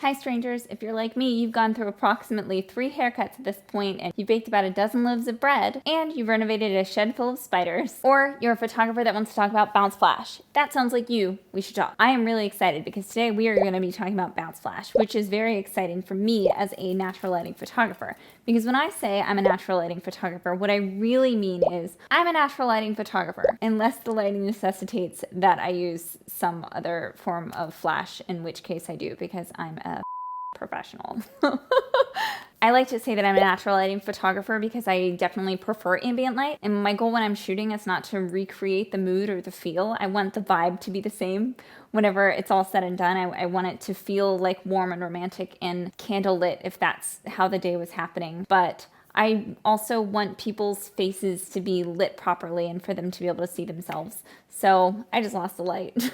Hi strangers, if you're like me, you've gone through approximately 3 haircuts at this point and you've baked about a dozen loaves of bread and you've renovated a shed full of spiders. Or you're a photographer that wants to talk about bounce flash. That sounds like you. We should talk. I am really excited because today we are going to be talking about bounce flash, which is very exciting for me as a natural lighting photographer. Because when I say I'm a natural lighting photographer, what I really mean is I'm a natural lighting photographer, unless the lighting necessitates that I use some other form of flash, in which case I do, because I'm a professional. I like to say that I'm a natural lighting photographer because I definitely prefer ambient light. And my goal when I'm shooting is not to recreate the mood or the feel. I want the vibe to be the same. Whenever it's all said and done, I want it to feel like warm and romantic and candlelit if that's how the day was happening. But I also want people's faces to be lit properly and for them to be able to see themselves. So I just lost the light.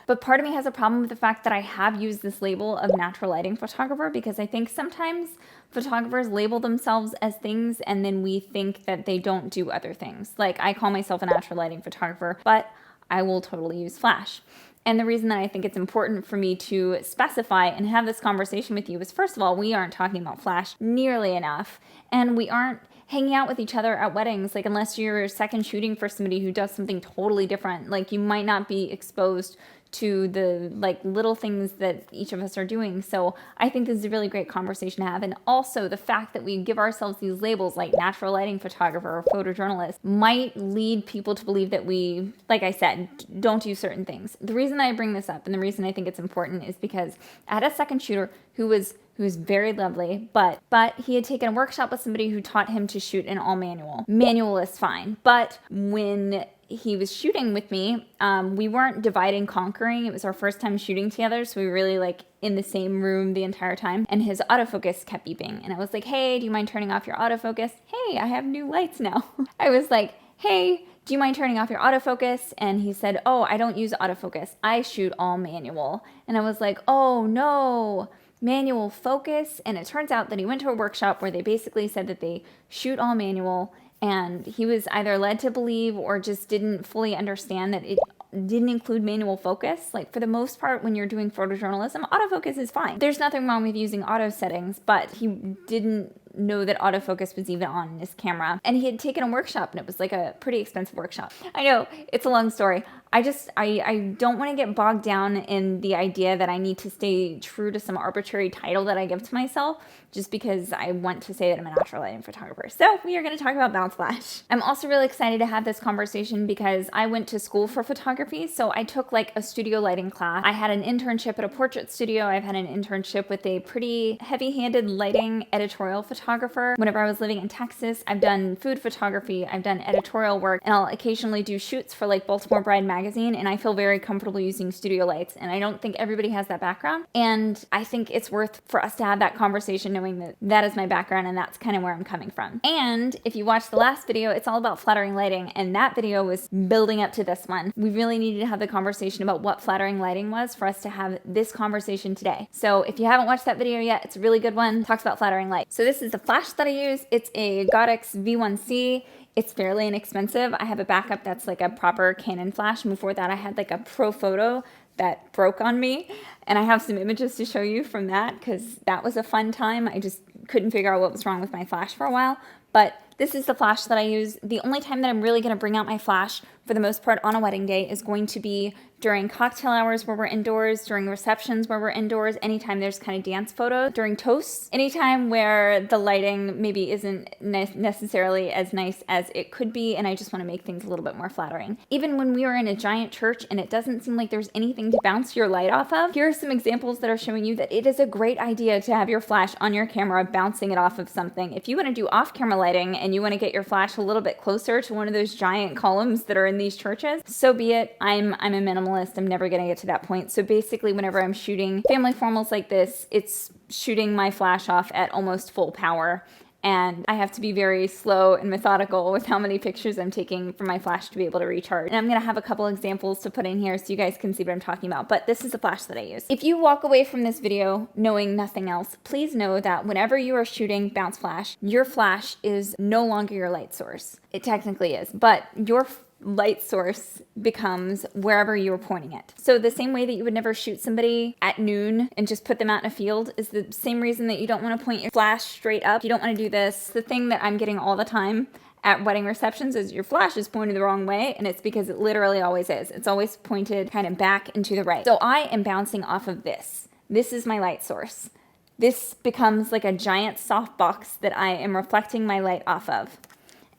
But part of me has a problem with the fact that I have used this label of natural lighting photographer because I think sometimes photographers label themselves as things and then we think that they don't do other things. Like I call myself a natural lighting photographer, but I will totally use flash. And the reason that I think it's important for me to specify and have this conversation with you is, first of all, we aren't talking about flash nearly enough, and we aren't hanging out with each other at weddings, like unless you're second shooting for somebody who does something totally different. Like you might not be exposed to the like little things that each of us are doing. So I think this is a really great conversation to have. And also the fact that we give ourselves these labels like natural lighting photographer or photojournalist might lead people to believe that we, like I said, don't do certain things. The reason I bring this up and the reason I think it's important is because I had a second shooter who was very lovely, but he had taken a workshop with somebody who taught him to shoot in all manual. Manual is fine, but when he was shooting with me, we weren't divide and conquering. It was our first time shooting together, so we were really like in the same room the entire time, and his autofocus kept beeping, and I was like, hey, do you mind turning off your autofocus? Hey, I have new lights now. I was like, hey, do you mind turning off your autofocus? And he said, oh, I don't use autofocus. I shoot all manual. And I was like, oh no, manual focus. And it turns out that he went to a workshop where they basically said that they shoot all manual, and he was either led to believe or just didn't fully understand that it didn't include manual focus. Like for the most part, when you're doing photojournalism, autofocus is fine. There's nothing wrong with using auto settings, but he didn't know that autofocus was even on his camera. And he had taken a workshop and it was like a pretty expensive workshop. I know, it's a long story. I don't want to get bogged down in the idea that I need to stay true to some arbitrary title that I give to myself just because I want to say that I'm a natural lighting photographer. So we are going to talk about bounce flash. I'm also really excited to have this conversation because I went to school for photography. So I took like a studio lighting class. I had an internship at a portrait studio. I've had an internship with a pretty heavy-handed lighting editorial photographer. Whenever I was living in Texas, I've done food photography, I've done editorial work, and I'll occasionally do shoots for like Baltimore Bride magazine, and I feel very comfortable using studio lights, and I don't think everybody has that background, and I think it's worth for us to have that conversation knowing that that is my background and that's kind of where I'm coming from. And if you watch the last video, it's all about flattering lighting, and that video was building up to this one. We really needed to have the conversation about what flattering lighting was for us to have this conversation today. So if you haven't watched that video yet, it's a really good one. It talks about flattering light. So this is the flash that I use. It's a Godox V1C. It's fairly inexpensive. I have a backup that's like a proper Canon flash. And before that, I had like a Pro Photo that broke on me. And I have some images to show you from that because that was a fun time. I just couldn't figure out what was wrong with my flash for a while. But this is the flash that I use. The only time that I'm really going to bring out my flash for the most part on a wedding day is going to be during cocktail hours where we're indoors, during receptions where we're indoors, anytime there's kind of dance photos, during toasts, anytime where the lighting maybe isn't necessarily as nice as it could be, and I just want to make things a little bit more flattering. Even when we are in a giant church and it doesn't seem like there's anything to bounce your light off of, here are some examples that are showing you that it is a great idea to have your flash on your camera bouncing it off of something. If you want to do off-camera lighting and you want to get your flash a little bit closer to one of those giant columns that are in these churches, so be it. I'm a minimalist. I'm never going to get to that point. So basically, whenever I'm shooting family formals like this, it's shooting my flash off at almost full power. And I have to be very slow and methodical with how many pictures I'm taking for my flash to be able to recharge. And I'm going to have a couple examples to put in here so you guys can see what I'm talking about. But this is the flash that I use. If you walk away from this video knowing nothing else, please know that whenever you are shooting bounce flash, your flash is no longer your light source. It technically is, but your light source becomes wherever you're pointing it. So the same way that you would never shoot somebody at noon and just put them out in a field is the same reason that you don't want to point your flash straight up. You don't want to do this. The thing that I'm getting all the time at wedding receptions is your flash is pointed the wrong way, and it's because it literally always is. It's always pointed kind of back and to the right. So I am bouncing off of this. This is my light source. This becomes like a giant softbox that I am reflecting my light off of.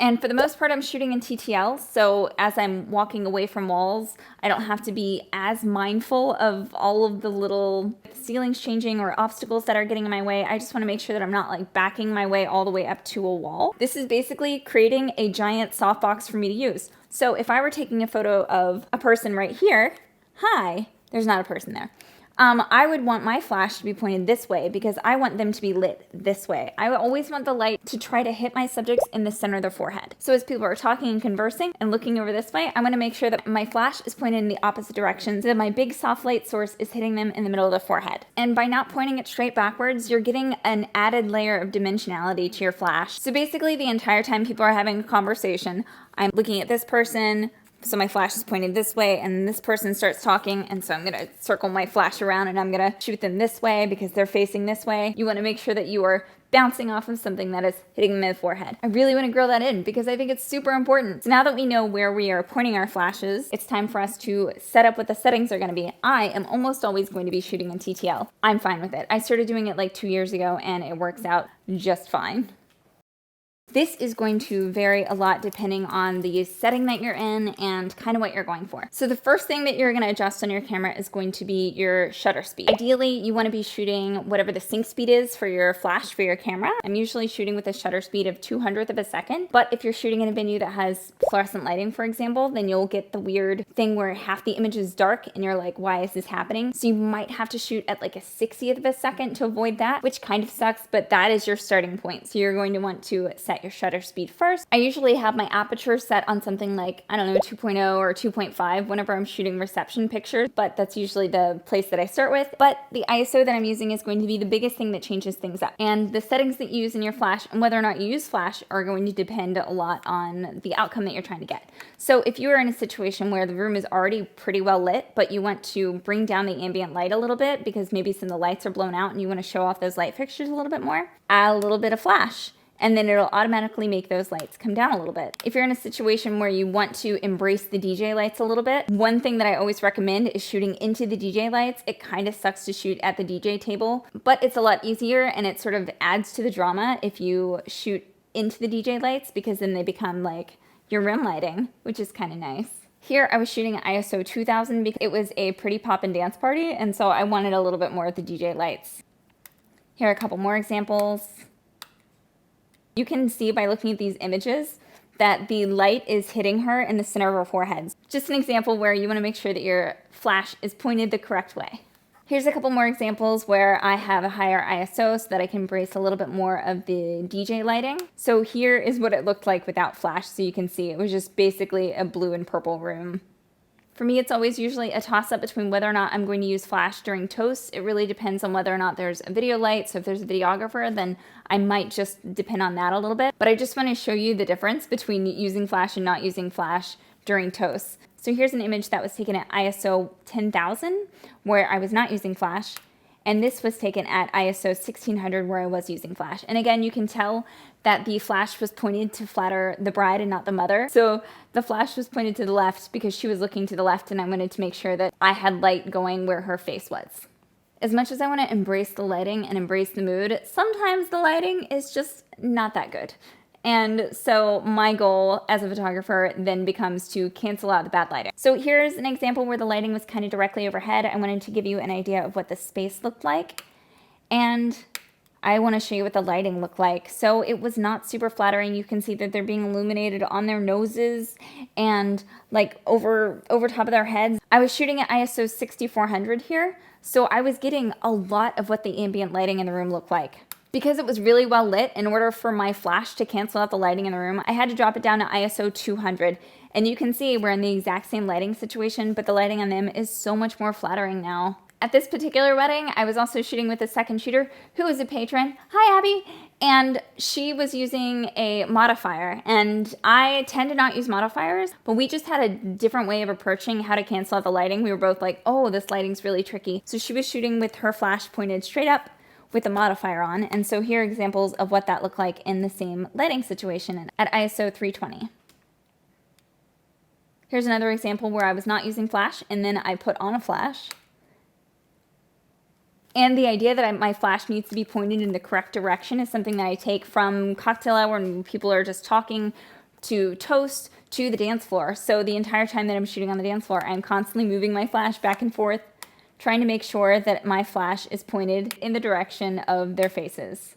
And for the most part, I'm shooting in TTL, so as I'm walking away from walls, I don't have to be as mindful of all of the little ceilings changing or obstacles that are getting in my way. I just want to make sure that I'm not like backing my way all the way up to a wall. This is basically creating a giant softbox for me to use. So if I were taking a photo of a person right here, hi, there's not a person there. I would want my flash to be pointed this way because I want them to be lit this way. I always want the light to try to hit my subjects in the center of their forehead. So as people are talking and conversing and looking over this way, I want to make sure that my flash is pointed in the opposite direction so that my big soft light source is hitting them in the middle of the forehead. And by not pointing it straight backwards, you're getting an added layer of dimensionality to your flash. So basically the entire time people are having a conversation, I'm looking at this person, so my flash is pointed this way, and this person starts talking, and so I'm going to circle my flash around and I'm going to shoot them this way because they're facing this way. You want to make sure that you are bouncing off of something that is hitting them in the forehead. I really want to grill that in because I think it's super important. So now that we know where we are pointing our flashes, it's time for us to set up what the settings are going to be. I am almost always going to be shooting in TTL. I'm fine with it. I started doing it like 2 years ago and it works out just fine. This is going to vary a lot depending on the setting that you're in and kind of what you're going for. So the first thing that you're going to adjust on your camera is going to be your shutter speed. Ideally, you want to be shooting whatever the sync speed is for your flash for your camera. I'm usually shooting with a shutter speed of 200th of a second, but if you're shooting in a venue that has fluorescent lighting, for example, then you'll get the weird thing where half the image is dark and you're like, why is this happening? So you might have to shoot at like a 60th of a second to avoid that, which kind of sucks, but that is your starting point. So you're going to want to set your shutter speed first. I usually have my aperture set on something like, I don't know, 2.0 or 2.5 whenever I'm shooting reception pictures, but that's usually the place that I start with. But the ISO that I'm using is going to be the biggest thing that changes things up. And the settings that you use in your flash and whether or not you use flash are going to depend a lot on the outcome that you're trying to get. So if you are in a situation where the room is already pretty well lit, but you want to bring down the ambient light a little bit because maybe some of the lights are blown out and you want to show off those light fixtures a little bit more, add a little bit of flash. And then it'll automatically make those lights come down a little bit. If you're in a situation where you want to embrace the DJ lights a little bit, one thing that I always recommend is shooting into the DJ lights. It kind of sucks to shoot at the DJ table, but it's a lot easier and it sort of adds to the drama if you shoot into the DJ lights because then they become like your rim lighting, which is kind of nice. Here I was shooting at ISO 2000 because it was a pretty pop and dance party, and so I wanted a little bit more of the DJ lights. Here are a couple more examples. You can see by looking at these images that the light is hitting her in the center of her forehead. Just an example where you want to make sure that your flash is pointed the correct way. Here's a couple more examples where I have a higher ISO so that I can embrace a little bit more of the DJ lighting. So here is what it looked like without flash, so you can see it was just basically a blue and purple room. For me, it's always usually a toss-up between whether or not I'm going to use flash during toasts. It really depends on whether or not there's a video light. So if there's a videographer, then I might just depend on that a little bit. But I just want to show you the difference between using flash and not using flash during toasts. So here's an image that was taken at ISO 10,000, where I was not using flash. And this was taken at ISO 1600 where I was using flash. And again, you can tell that the flash was pointed to flatter the bride and not the mother. So the flash was pointed to the left because she was looking to the left and I wanted to make sure that I had light going where her face was. As much as I want to embrace the lighting and embrace the mood, sometimes the lighting is just not that good. And so my goal as a photographer then becomes to cancel out the bad lighting. So here's an example where the lighting was kind of directly overhead. I wanted to give you an idea of what the space looked like. And I want to show you what the lighting looked like. So it was not super flattering. You can see that they're being illuminated on their noses and like over top of their heads. I was shooting at ISO 6400 here. So I was getting a lot of what the ambient lighting in the room looked like. Because it was really well lit, in order for my flash to cancel out the lighting in the room, I had to drop it down to ISO 200. And you can see we're in the exact same lighting situation, but the lighting on them is so much more flattering now. At this particular wedding, I was also shooting with a second shooter who is a patron. Hi, Abby. And she was using a modifier, and I tend to not use modifiers, but we just had a different way of approaching how to cancel out the lighting. We were both like, oh, this lighting's really tricky. So she was shooting with her flash pointed straight up with a modifier on, and so here are examples of what that looked like in the same lighting situation at ISO 320. Here's another example where I was not using flash, and then I put on a flash. And the idea that my flash needs to be pointed in the correct direction is something that I take from cocktail hour when people are just talking to toast to the dance floor. So the entire time that I'm shooting on the dance floor, I'm constantly moving my flash back and forth, trying to make sure that my flash is pointed in the direction of their faces.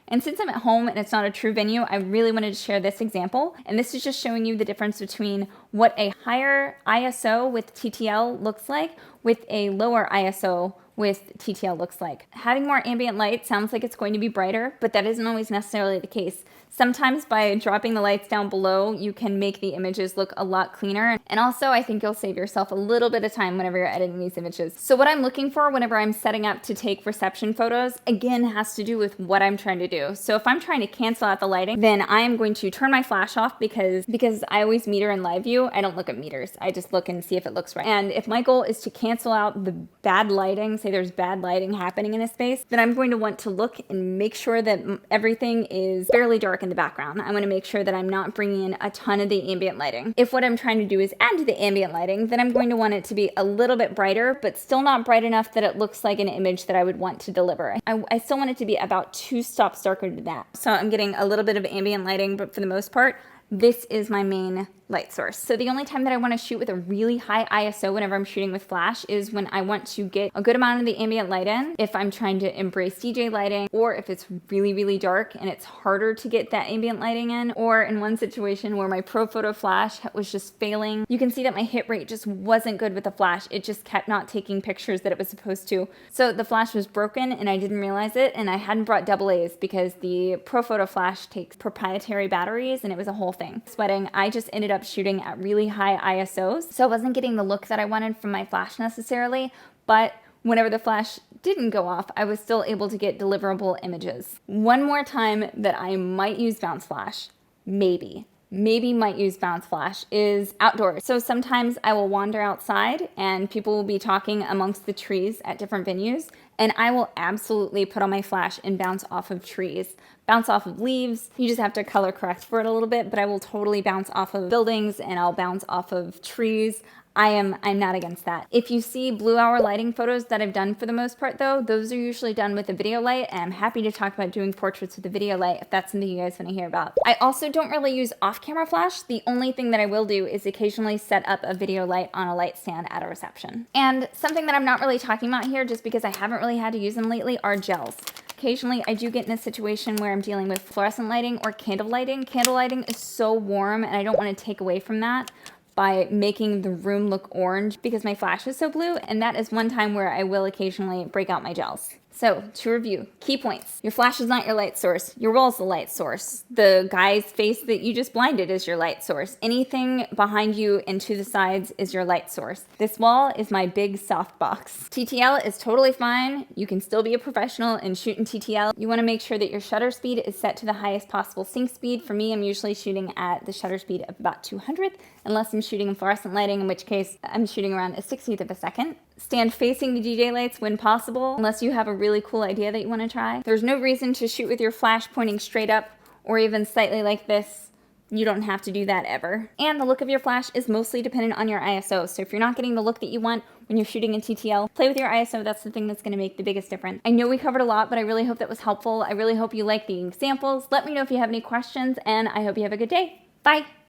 And since I'm at home and it's not a true venue, I really wanted to share this example. And this is just showing you the difference between what a higher ISO with TTL looks like with a lower ISO with TTL looks like. Having more ambient light sounds like it's going to be brighter, but that isn't always necessarily the case. Sometimes by dropping the lights down below, you can make the images look a lot cleaner. And also, I think you'll save yourself a little bit of time whenever you're editing these images. So what I'm looking for whenever I'm setting up to take reception photos, again, has to do with what I'm trying to do. So if I'm trying to cancel out the lighting, then I am going to turn my flash off because I always meter in live view. I don't look at meters. I just look and see if it looks right. And if my goal is to cancel out the bad lighting, say there's bad lighting happening in a space, then I'm going to want to look and make sure that everything is fairly dark in the background. I want to make sure that I'm not bringing in a ton of the ambient lighting. If what I'm trying to do is add to the ambient lighting, then I'm going to want it to be a little bit brighter, but still not bright enough that it looks like an image that I would want to deliver. I still want it to be about 2 stops darker than that. So I'm getting a little bit of ambient lighting, but for the most part, this is my main light source. So the only time that I want to shoot with a really high ISO whenever I'm shooting with flash is when I want to get a good amount of the ambient light in, if I'm trying to embrace DJ lighting, or if it's really, really dark and it's harder to get that ambient lighting in, or in one situation where my Pro Photo flash was just failing. You can see that my hit rate just wasn't good with the flash. It just kept not taking pictures that it was supposed to. So the flash was broken and I didn't realize it, and I hadn't brought AA's because the Pro Photo flash takes proprietary batteries and it was a whole thing. This wedding, I just ended up shooting at really high ISOs, so I wasn't getting the look that I wanted from my flash necessarily, but whenever the flash didn't go off, I was still able to get deliverable images. One more time that I might use bounce flash, maybe might use bounce flash, is outdoors. So sometimes I will wander outside and people will be talking amongst the trees at different venues, and I will absolutely put on my flash and bounce off of trees, bounce off of leaves. You just have to color correct for it a little bit, but I will totally bounce off of buildings and I'll bounce off of trees. I'm not against that. If you see blue hour lighting photos that I've done for the most part though, those are usually done with a video light, and I'm happy to talk about doing portraits with a video light if that's something you guys want to hear about. I also don't really use off-camera flash. The only thing that I will do is occasionally set up a video light on a light stand at a reception. And something that I'm not really talking about here just because I haven't really had to use them lately are gels. Occasionally, I do get in a situation where I'm dealing with fluorescent lighting or candle lighting. Candle lighting is so warm and I don't want to take away from that by making the room look orange because my flash is so blue, and that is one time where I will occasionally break out my gels. So, to review, key points. Your flash is not your light source. Your wall is the light source. The guy's face that you just blinded is your light source. Anything behind you and to the sides is your light source. This wall is my big soft box. TTL is totally fine. You can still be a professional and shoot in TTL. You want to make sure that your shutter speed is set to the highest possible sync speed. For me, I'm usually shooting at the shutter speed of about 200, unless I'm shooting in fluorescent lighting, in which case I'm shooting around a 60th of a second. Stand facing the DJ lights when possible, unless you have a really cool idea that you want to try. There's no reason to shoot with your flash pointing straight up or even slightly like this. You don't have to do that ever. And the look of your flash is mostly dependent on your ISO. So if you're not getting the look that you want when you're shooting in TTL, play with your ISO. That's the thing that's going to make the biggest difference. I know we covered a lot, but I really hope that was helpful. I really hope you like the examples. Let me know if you have any questions, and I hope you have a good day. Bye.